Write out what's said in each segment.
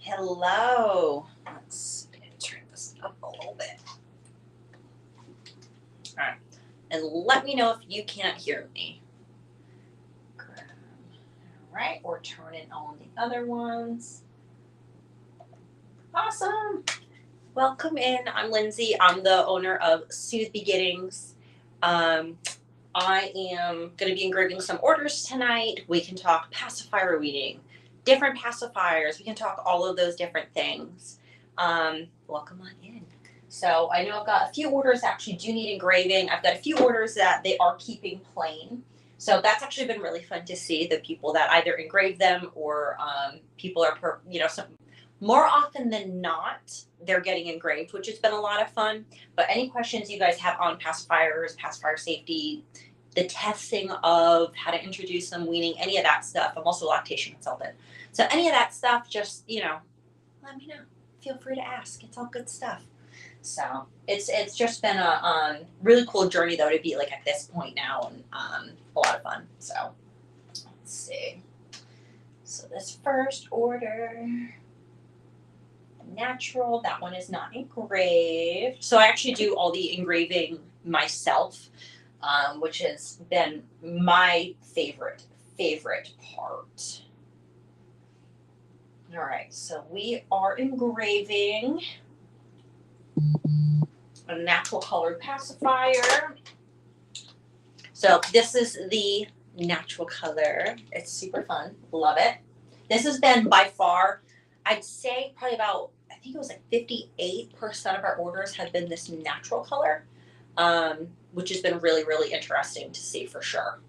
Hello. Let's turn this up a little bit. All right. And let me know if you can't hear me. All right. Or turn it on the other ones. Awesome. Welcome in. I'm Lindsay. I'm the owner of Soothe Beginnings. I am going to be engraving some orders tonight. We can talk pacifier weeding, different pacifiers. We can talk all of those different things. Welcome on in. So I know I've got a few orders that actually do need engraving. I've got a few orders that they are keeping plain. So that's actually been really fun to see the people that either engrave them or people are, more often than not, they're getting engraved, which has been a lot of fun. But any questions you guys have on pacifiers, pacifier safety, the testing of how to introduce them, weaning, any of that stuff. I'm also a lactation consultant. So any of that stuff, just, let me know. Feel free to ask. It's all good stuff. So it's just been a really cool journey, though, to be like at this point now, and a lot of fun. So let's see. So this first order, natural, that one is not engraved. So I actually do all the engraving myself, which has been my favorite part. All right, so we are engraving a natural colored pacifier. So this is the natural color. It's super fun. Love it. This has been by far, I'd say probably about, I think it was like 58% of our orders have been this natural color, which has been really, really interesting to see for sure.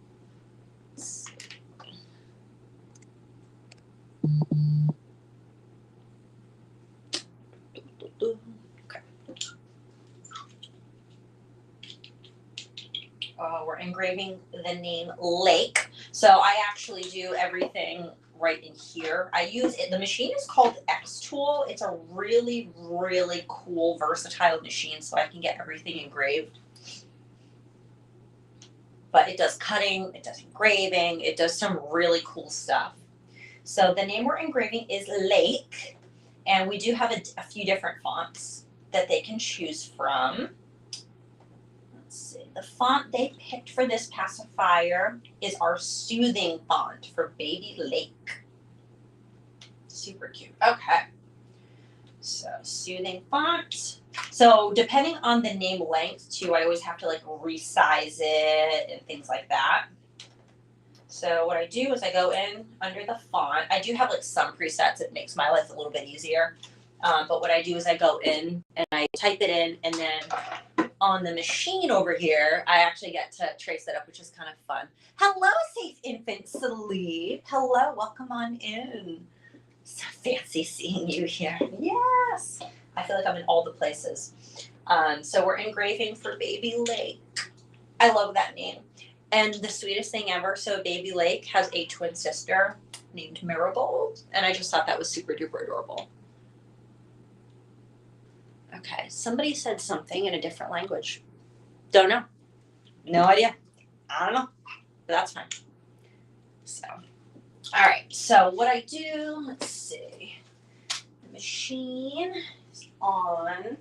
Okay. We're engraving the name Lake. So I actually do everything right in here. I use it. The machine is called X Tool. It's a really, really cool, versatile machine, so I can get everything engraved. But it does cutting, it does engraving, it does some really cool stuff. So the name we're engraving is Lake, and we do have a few different fonts that they can choose from. Let's see. The font they picked for this pacifier is our Soothing font for Baby Lake. Super cute. Okay. So Soothing font. So depending on the name length too, I always have to like resize it and things like that. So what I do is I go in under the font. I do have like some presets. It makes my life a little bit easier. But what I do is I go in and I type it in, and then on the machine over here, I actually get to trace it up, which is kind of fun. Hello, Safe Infant Sleep. Hello, welcome on in. So fancy seeing you here. Yes. I feel like I'm in all the places. So we're engraving for Baby Lake. I love that name. And the sweetest thing ever, so Baby Lake has a twin sister named Marigold, and I just thought that was super duper adorable. Okay, somebody said something in a different language. Don't know. No idea. I don't know, but that's fine. So, all right, so what I do, let's see. The machine is on.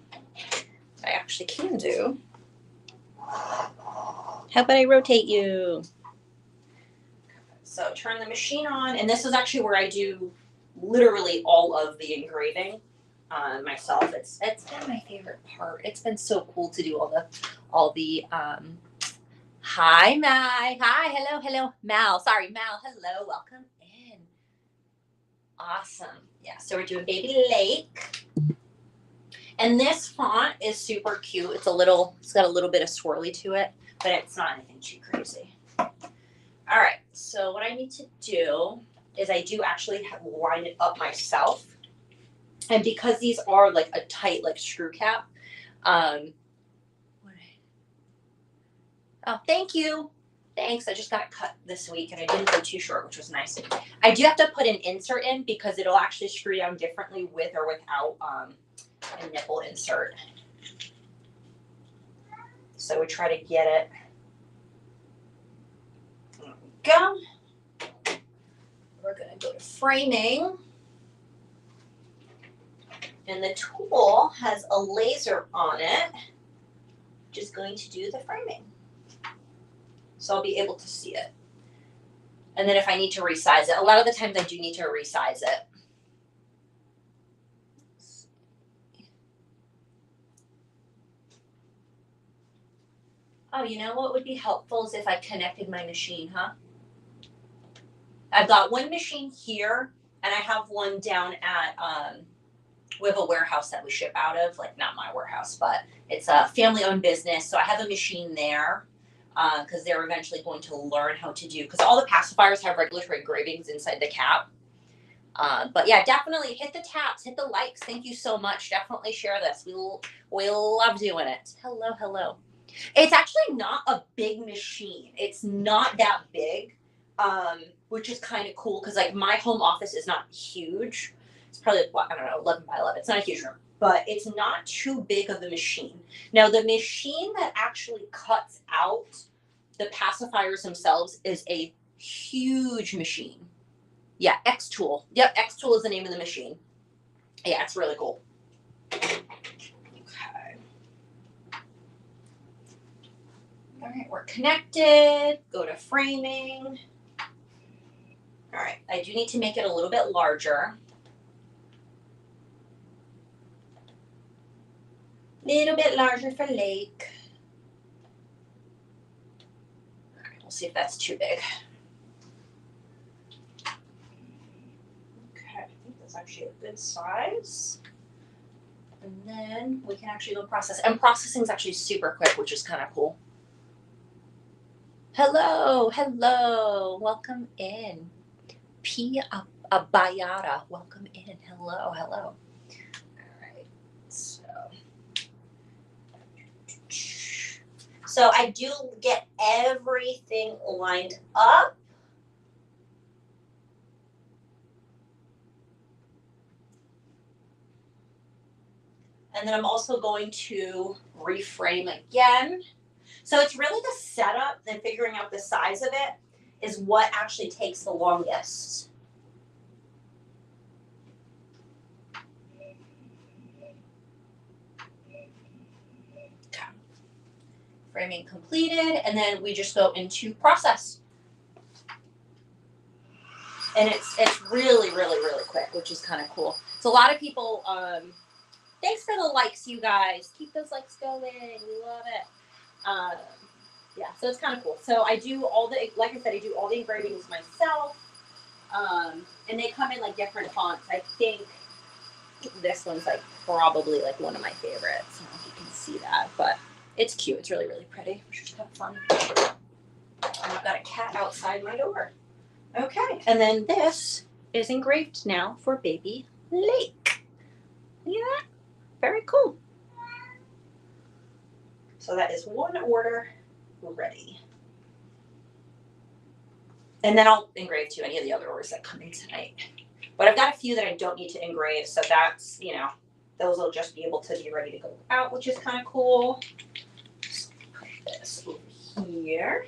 I actually can do. How about I rotate you? So turn the machine on, and this is actually where I do literally all of the engraving myself. It's been my favorite part. It's been so cool to do all the hi Mai. Hi, hello, Mal. Sorry, Mal, hello, welcome in. Awesome. Yeah, so we're doing Baby Lake. And this font is super cute. It's got a little bit of swirly to it, but it's not anything too crazy. All right, so what I need to do is I do actually line it up myself. And because these are like a tight, like screw cap, oh, thank you. Thanks. I just got cut this week and I didn't go too short, which was nice. I do have to put an insert in because it'll actually screw down differently with or without a nipple insert. So we try to get it. There we go. We're going to go to framing. And the tool has a laser on it, which is going to do the framing. So I'll be able to see it. And then if I need to resize it, a lot of the times I do need to resize it. Oh, you know what would be helpful is if I connected my machine, huh? I've got one machine here, and I have one down at, we have a warehouse that we ship out of, like not my warehouse, but it's a family-owned business. So I have a machine there because they're eventually going to learn how to do, because all the pacifiers have regulatory engravings inside the cap. But yeah, definitely hit the taps, hit the likes. Thank you so much. Definitely share this. We love doing it. Hello, hello. It's actually not a big machine. It's not that big, which is kind of cool because like my home office is not huge. It's probably like, what, I don't know, 11 by 11. It's not a huge room, but it's not too big of a machine. Now the machine that actually cuts out the pacifiers themselves is a huge machine. Yeah, X Tool. Yep, X Tool is the name of the machine. Yeah, it's really cool. Okay. All right, we're connected. Go to framing. All right, I do need to make it a little bit larger. Little bit larger for Lake. All right, we'll see if that's too big. Okay, I think that's actually a good size. And then we can actually go process. And processing is actually super quick, which is kind of cool. Hello, hello, welcome in. P. Abayada, welcome in. Hello, hello. All right, so I do get everything lined up. And then I'm also going to reframe again. So it's really the setup and figuring out the size of it is what actually takes the longest. Okay. Framing completed, and then we just go into process. And it's really, really, really quick, which is kind of cool. So a lot of people, thanks for the likes, you guys. Keep those likes going. We love it. Yeah, so it's kind of cool. So I do all the, like I said, I do all the engravings myself. And they come in like different fonts. I think this one's like probably like one of my favorites. I don't know if you can see that, but it's cute. It's really, really pretty, which is kind of fun. And I've got a cat outside my door. Okay, and then this is engraved now for baby Lake. Yeah, very cool. So that is one order ready. And then I'll engrave to any of the other orders that come in tonight. But I've got a few that I don't need to engrave, so that's, you know, those will just be able to be ready to go out, which is kind of cool. So put this over here.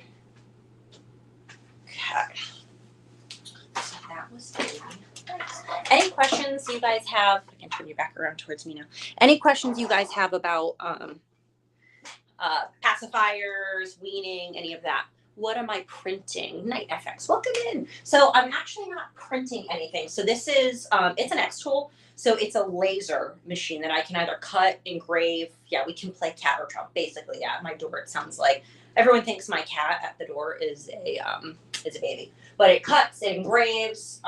Okay. So that was done. Any questions you guys have? I can turn you back around towards me now. Any questions you guys have about pacifiers, weaning, any of that? What am I printing? Night FX, welcome in. So I'm actually not printing anything. So this is, it's an X tool. So it's a laser machine that I can either cut, engrave. Yeah, we can play cat or trump. Basically, yeah, my door, it sounds like everyone thinks my cat at the door is a baby, but it cuts, it engraves.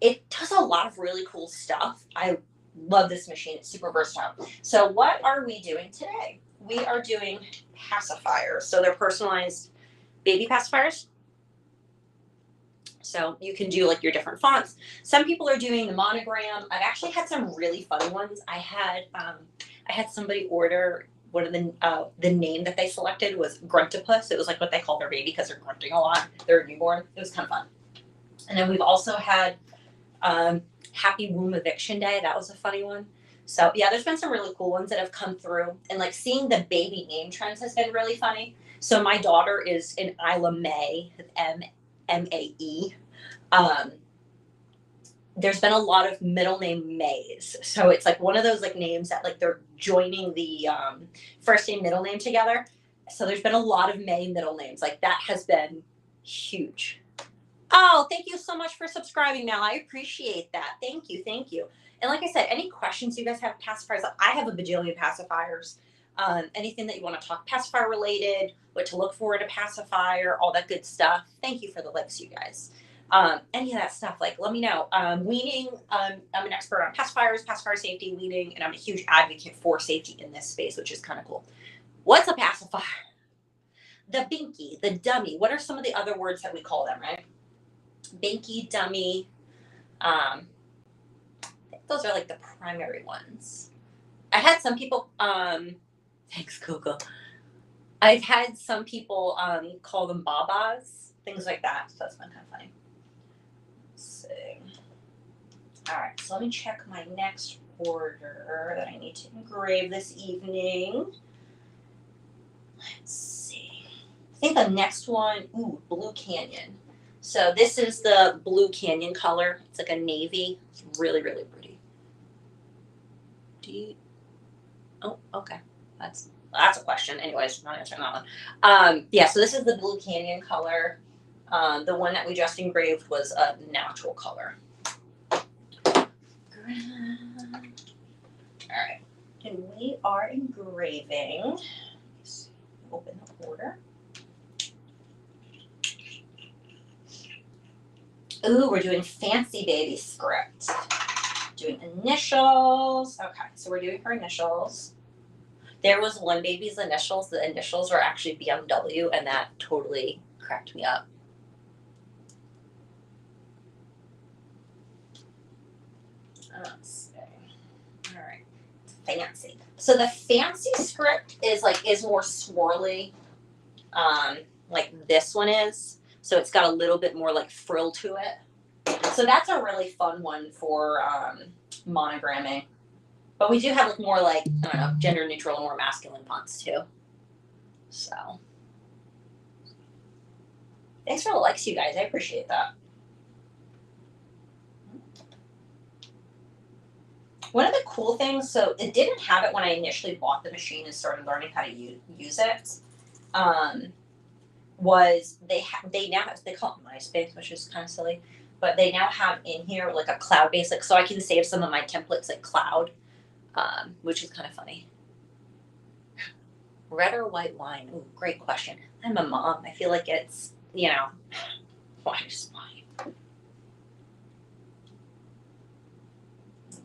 It does a lot of really cool stuff. I love this machine. It's super versatile. So what are we doing today? We are doing pacifiers. So they're personalized baby pacifiers. So you can do like your different fonts. Some people are doing the monogram. I've actually had some really fun ones. I had somebody order one of the name that they selected was Gruntipus. It was like what they call their baby because they're grunting a lot. They're newborn. It was kind of fun. And then we've also had Happy Womb Eviction Day. That was a funny one. So yeah, there's been some really cool ones that have come through, and like seeing the baby name trends has been really funny. So my daughter is in Isla Mae, M-A-E. there's been a lot of middle name Mays. So it's like one of those like names that like they're joining the first name, middle name together. So there's been a lot of May middle names. Like that has been huge. Oh, thank you so much for subscribing, Mel. I appreciate that. Thank you. Thank you. And like I said, any questions you guys have pacifiers, I have a bajillion pacifiers. Anything that you want to talk pacifier related, what to look for in a pacifier, all that good stuff. Thank you for the likes, you guys. Any of that stuff, like let me know. Weaning, I'm an expert on pacifiers, pacifier safety, weaning, and I'm a huge advocate for safety in this space, which is kind of cool. What's a pacifier? The binky, the dummy. What are some of the other words that we call them, right? Binky, dummy. I think those are like the primary ones. I had some people, thanks Google. I've had some people call them babas, things like that. So that's been kind of funny. Let's see. All right, so let me check my next order that I need to engrave this evening. Let's see. I think the next one, Blue Canyon. So this is the Blue Canyon color. It's like a navy. It's really, really pretty. Oh, okay. That's a question. Anyways, not answering that one. Yeah, so this is the Blue Canyon color. The one that we just engraved was a natural color. All right. And we are engraving. Let's open the order. Ooh, we're doing fancy baby script. Doing initials. Okay, so we're doing her initials. There was one baby's initials. The initials were actually BMW, and that totally cracked me up. Let's see. All right, fancy. So the fancy script is more swirly, like this one is. So it's got a little bit more like frill to it. So that's a really fun one for monogramming. But we do have like more like, I don't know, gender neutral and more masculine fonts too. So thanks for the likes, you guys. I appreciate that. One of the cool things, so it didn't have it when I initially bought the machine and started learning how to use it. Was they now have, they call it MySpace, which is kind of silly, but they now have in here like a cloud base, like so I can save some of my templates like cloud, which is kind of funny. Red or white wine? Ooh, great question. I'm a mom. I feel like it's, white is fine.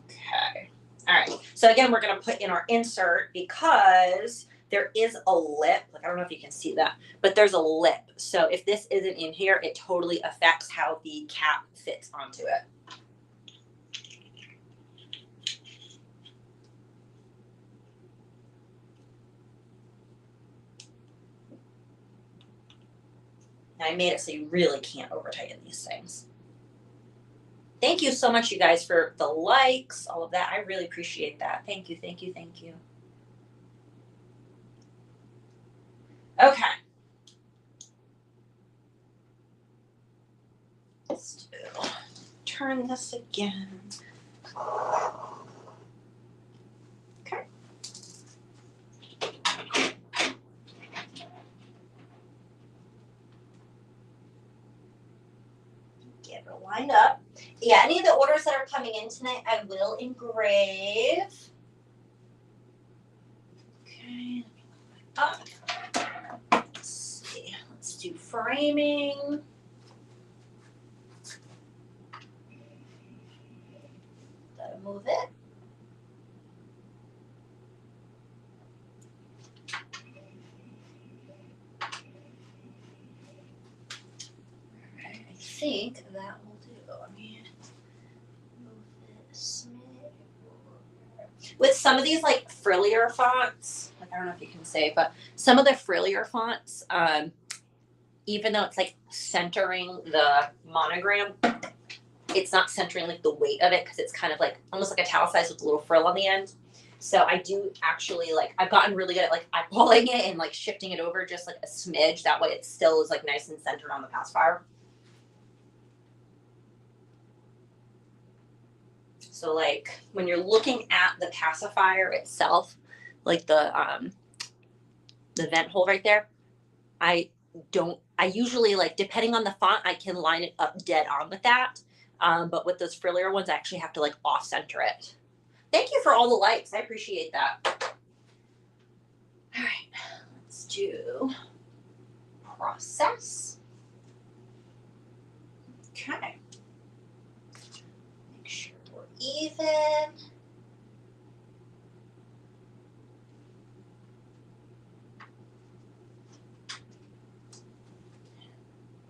Okay. All right. So again, we're going to put in our insert because there is a lip. Like, I don't know if you can see that, but there's a lip. So if this isn't in here, it totally affects how the cap fits onto it. I made it so you really can't over tighten these things. Thank you so much, you guys, for the likes, all of that. I really appreciate that. Thank you, thank you, thank you. Okay. Let's turn this again. Okay. Get her lined up. Yeah, any of the orders that are coming in tonight, I will engrave. Okay, up. Let's see. Let's do framing. Gotta move it. Alright, I think that will do. Let me move this. With some of these like frillier fonts, like I don't know if you can say, but some of the frillier fonts, even though it's like centering the monogram, it's not centering like the weight of it because it's kind of like almost like italicized with a little frill on the end. So I do actually like, I've gotten really good at like eyeballing it and like shifting it over just like a smidge. That way it still is like nice and centered on the pacifier. So like when you're looking at the pacifier itself, like the vent hole right there, I usually, like, depending on the font, I can line it up dead on with that. But with those frillier ones, I actually have to like off center it. Thank you for all the likes. I appreciate that. All right, let's do process. Okay. Make sure we're even.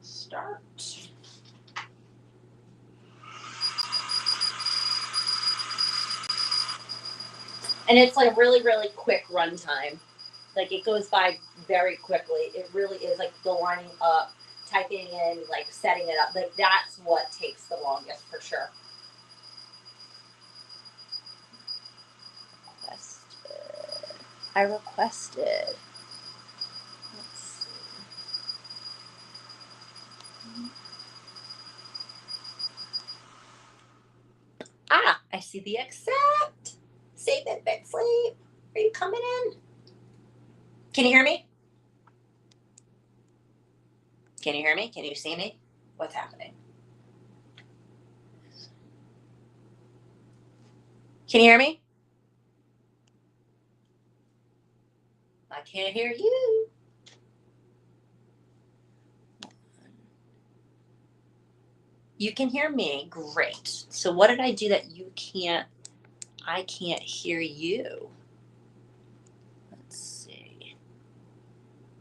Start. And it's like really, really quick run time. Like it goes by very quickly. It really is like the lining up, typing in, like setting it up. Like that's what takes the longest for sure. I requested. Let's see. Ah, I see the accept. Save it, bit sleep. Are you coming in? Can you hear me? Can you hear me? Can you see me? What's happening? Can you hear me? I can't hear you. You can hear me. Great. So what did I do that you can't? I can't hear you. Let's see.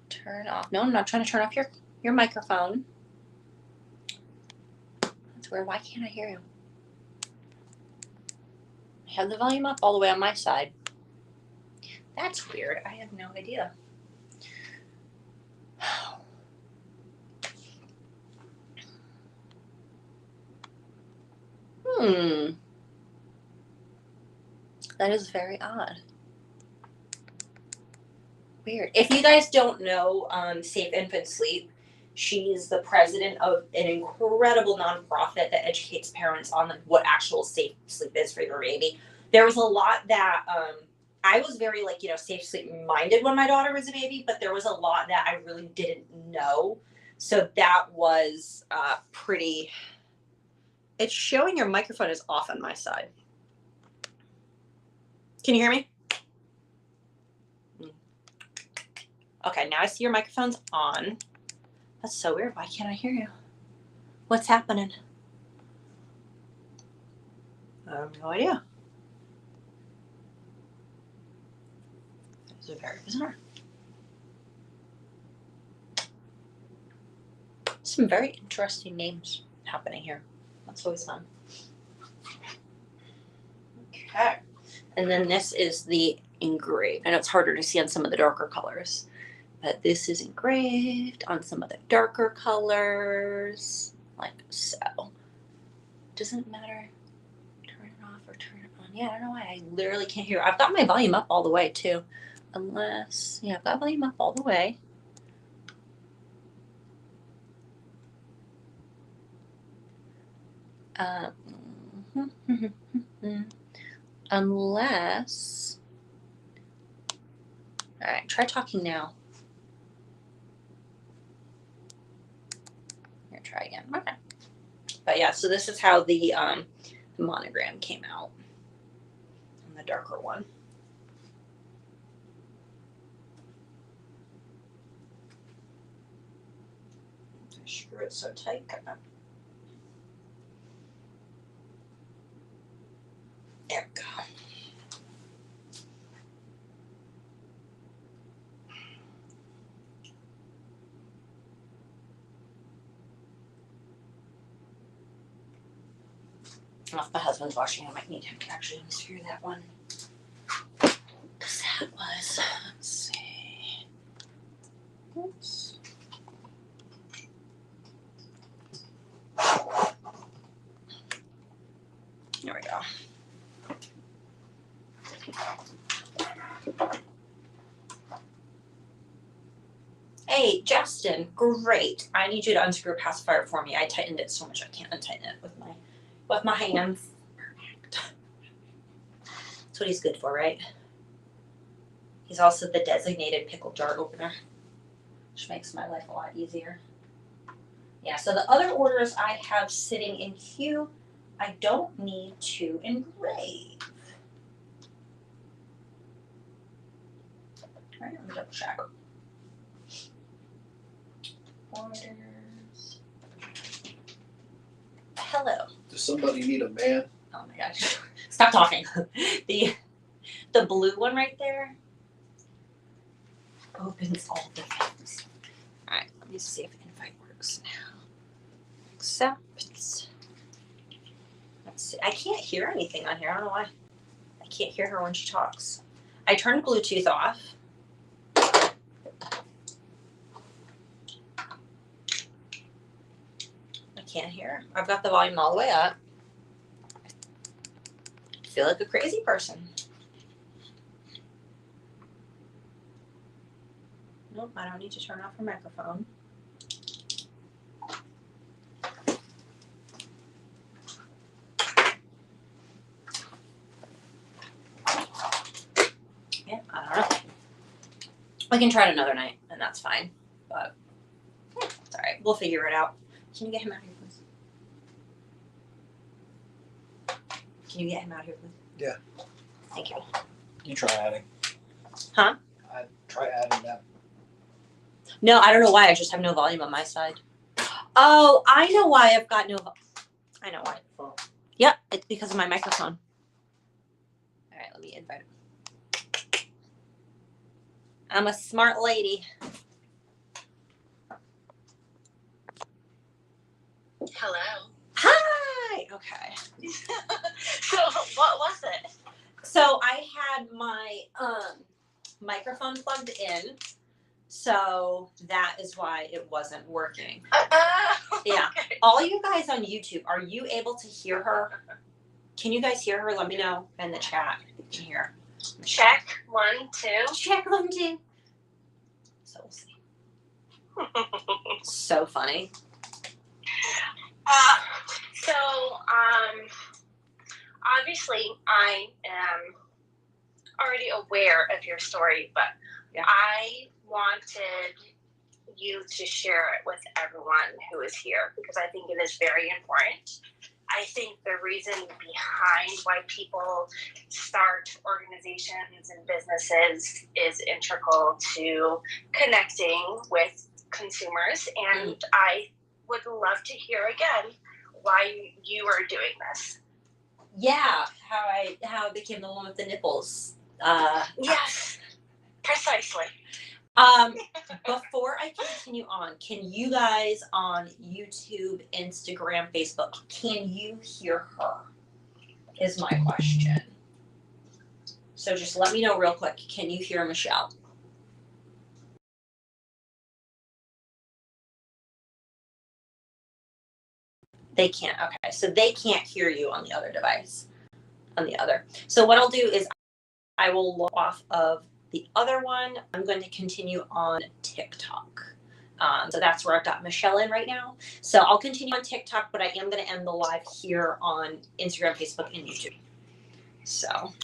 Turn off. No, I'm not trying to turn off your microphone. That's weird. Why can't I hear you? I have the volume up all the way on my side. That's weird. I have no idea. That is very odd. Weird. If you guys don't know Safe Infant Sleep, she's the president of an incredible nonprofit that educates parents on what actual safe sleep is for your baby. There was a lot that I was very safe sleep minded when my daughter was a baby, but there was a lot that I really didn't know. So that was pretty. It's showing your microphone is off on my side. Can you hear me? Okay, now I see your microphone's on. That's so weird. Why can't I hear you? What's happening? I have no idea. This is very bizarre. Some very interesting names happening here. That's always fun. Okay. And then this is the engraved. I know it's harder to see on some of the darker colors, but this is engraved on some of the darker colors, like so. Doesn't matter. Turn it off or turn it on. Yeah, I don't know why. I literally can't hear. I've got my volume up all the way too. Unless, yeah, I've got volume up all the way. Unless, all right, try talking now. Here, try again. Okay. But yeah, so this is how the monogram came out on the darker one. Screw it so tight. There we go. Well, if my husband's watching, I might need him to actually unscrew that one. Because that was, let's see. Oops. There we go. Hey, Justin, great. I need you to unscrew Pacifier for me. I tightened it so much I can't untighten it with my hands. Perfect. That's what he's good for, right? He's also the designated pickle jar opener, which makes my life a lot easier. Yeah, so the other orders I have sitting in queue, I don't need to engrave. All right, let me double check. Orders. Hello. Does somebody need a man? Oh my gosh. Stop talking. The blue one right there opens all the things. All right, let me see if invite works now. Accept. Let's see. I can't hear anything on here. I don't know why. I can't hear her when she talks. I turned Bluetooth off. I can't hear her. I've got the volume all the way up. I feel like a crazy person. Nope, I don't need to turn off her microphone. Yeah, I don't know. We can try it another night, and that's fine. But it's all right. We'll figure it out. Can you get him out here, please? Can you get him out here, please? Yeah. Thank you. You try adding. Huh? I try adding that. No, I don't know why. I just have no volume on my side. Oh, I know why I've got no. I know why. Yep, it's because of my microphone. All right, let me invite him. I'm a smart lady. Hello. Hi. Okay. So what was it? So I had my microphone plugged in, so that is why it wasn't working. Yeah. Okay. All you guys on YouTube, are you able to hear her? Can you guys hear her? Let me know in the chat if you can hear. Check 1, 2. Check 1, 2. So we'll see. So funny. So obviously I am already aware of your story, but yeah. I wanted you to share it with everyone who is here because I think it is very important. I think the reason behind why people start organizations and businesses is integral to connecting with consumers. And I would love to hear again why you are doing this. Yeah, how I became the one with the nipples. Yes, precisely. Before I continue on, can you guys on YouTube, Instagram, Facebook, can you hear her? Is my question. So just let me know real quick. Can you hear Michelle? They can't. Okay, so they can't hear you on the other device. On the other. So what I'll do is I will log off of the other one. I'm going to continue on TikTok. So that's where I've got Michelle in right now. So I'll continue on TikTok, but I am going to end the live here on Instagram, Facebook, and YouTube. So.